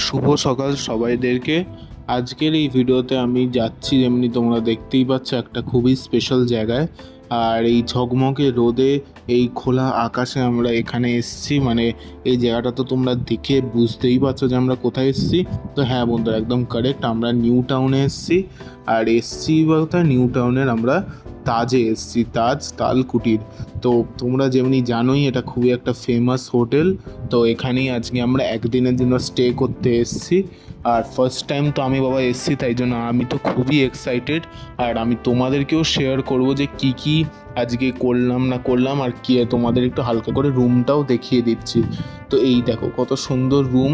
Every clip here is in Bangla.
শুভ সকাল সবাইদেরকে। আজকের এই ভিডিওতে আমি যাচ্ছি, যেমনি তোমরা দেখতেই পাচ্ছ, একটা খুবই স্পেশাল জায়গায়। আর এই ঝকমকে রোদে, এই খোলা আকাশে আমরা এখানে এসেছি। মানে এই জায়গাটা তো তোমরা দেখে বুঝতেই পারছো যে আমরা কোথায় এসেছি। তো হ্যাঁ বন্ধুরা, একদম কারেক্ট, আমরা নিউ টাউনে এসেছি। আর এসছি বলতে নিউ টাউনের আমরা তাজে এসেছি, তাজ তাল কুটির। তো তোমরা যেমনি জানোই এটা খুবই একটা ফেমাস হোটেল। তো এখানেই আজকে আমরা একদিনের জন্য স্টে করতে এসেছি। আর ফার্স্ট টাইম তো আমি বাবা এসেছি, তাই জন্য আমি তো খুবই এক্সাইটেড। আর আমি তোমাদেরকেও শেয়ার করব যে কি কি আজকে করলাম না করলাম, আর কি তোমাদের একটু হালকা করে রুমটাও দেখিয়ে দিচ্ছি। তো এই দেখো কত সুন্দর রুম।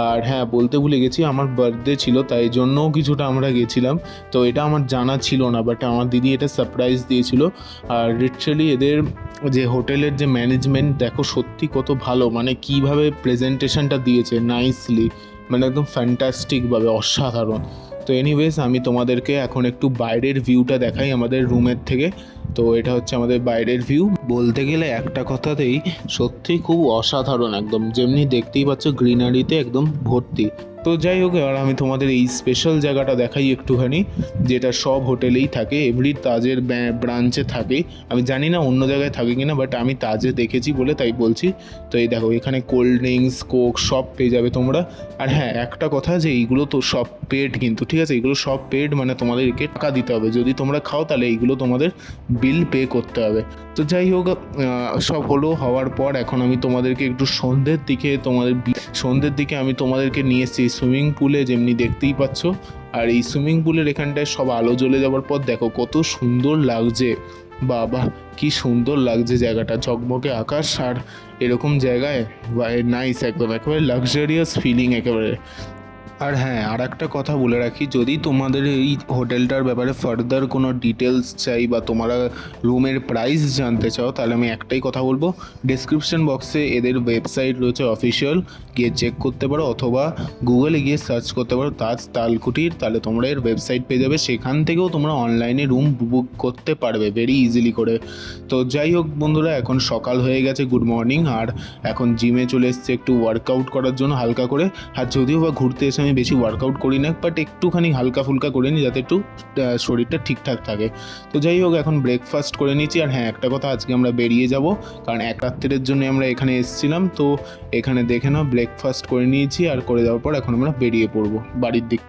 আর হ্যাঁ, বলতে ভুলে গেছি, আমার বার্থডে ছিল, তাই জন্যও কিছুটা আমরা গেছিলাম। তো এটা আমার জানা ছিল না, বাট আমার দিদি এটা সারপ্রাইজ দিয়েছিল। আর লিটারালি এদের যে হোটেলের যে ম্যানেজমেন্ট দেখো সত্যি কত ভালো, মানে কিভাবে প্রেজেন্টেশনটা দিয়েছে নাইসলি, মানে একদম ফ্যান্টাস্টিকভাবে অসাধারণ। তো এনিওয়েজ, আমি তোমাদেরকে এখন একটু বাইরের ভিউটা দেখাই আমাদের রুমের থেকে। তো এটা হচ্ছে আমাদের বাইরের ভিউ। বলতে গেলে একটা কথাতেই সত্যি খুব অসাধারণ, একদম যেমনি দেখতেই পাচ্ছ গ্রিনারিতে একদম ভর্তি। তো যাই হোক, এবার আমি তোমাদের এই স্পেশাল জায়গাটা দেখাই একটুখানি, যেটা সব হোটেলেই থাকে, এভরি তাজের ব্রাঞ্চে থাকে। আমি জানি না অন্য জায়গায় থাকে কিনা, বাট আমি তাজে দেখেছি বলে তাই বলছি। তো এই দেখো, এখানে কোল্ড ড্রিঙ্কস, কোক সব পেয়ে যাবে তোমরা। আর হ্যাঁ, একটা কথা যে এইগুলো তো সব পেড কিন্তু, ঠিক আছে, এগুলো সব পেড, মানে তোমাদেরকে টাকা দিতে হবে। যদি তোমরা খাও তাহলে এইগুলো তোমাদের বিল পে করতে হবে। তো যাই হোক, সব হওয়ার পর এখন আমি তোমাদেরকে একটু সন্ধ্যের দিকে আমি তোমাদেরকে নিয়ে এসেছি সুইমিং পুলে, যেমনি দেখতেই পাচ্ছ। আর এই সুইমিং পুলের এখানটায় সব আলো জ্বলে যাওয়ার পর দেখো কত সুন্দর লাগছে। বাবা, কি সুন্দর লাগছে জায়গাটা, ঝকমকে আকাশ আর এরকম জায়গায় নাইস, একদম একেবারে লাক্সারিয়াস ফিলিং একেবারে। আর হ্যাঁ, আর একটা কথা বলে রাখি, যদি তোমাদের এই হোটেলটার ব্যাপারে ফার্দার কোনো ডিটেলস চাই বা তোমরা রুমের প্রাইস জানতে চাও, তাহলে আমি একটাই কথা বলবো, ডেসক্রিপশন বক্সে এদের ওয়েবসাইট রয়েছে অফিসিয়াল, গিয়ে চেক করতে পারো, অথবা গুগলে গিয়ে সার্চ করতে পারো তাজ তালকুটির, তাহলে তোমরা এর ওয়েবসাইট পেয়ে যাবে। সেখান থেকেও তোমরা অনলাইনে রুম বুক করতে পারবে ভেরি ইজিলি করে। তো যাই হোক বন্ধুরা, এখন সকাল হয়ে গেছে, গুড মর্নিং। আর এখন জিমে চলে এসেছে একটু ওয়ার্কআউট করার জন্য হালকা করে। আর যদিও বা ঘুরতে এসে আমি বেশি ওয়ার্কআউট করি না, বাট একটুখানি হালকা ফুলকা করে নিই, যাতে একটু শরীরটা ঠিকঠাক থাকে। তো যাই হোক, এখন ব্রেকফাস্ট করে নিয়েছি। আর হ্যাঁ, একটা কথা, আজকে আমরা বেরিয়ে যাব, কারণ এক রাত্রের জন্য আমরা এখানে এসেছিলাম। তো এখানে দেখে নাও, ব্রেকফাস্ট করে নিয়েছি, আর করে দেওয়ার পর এখন আমরা বেরিয়ে পড়বো বাড়ির দিক।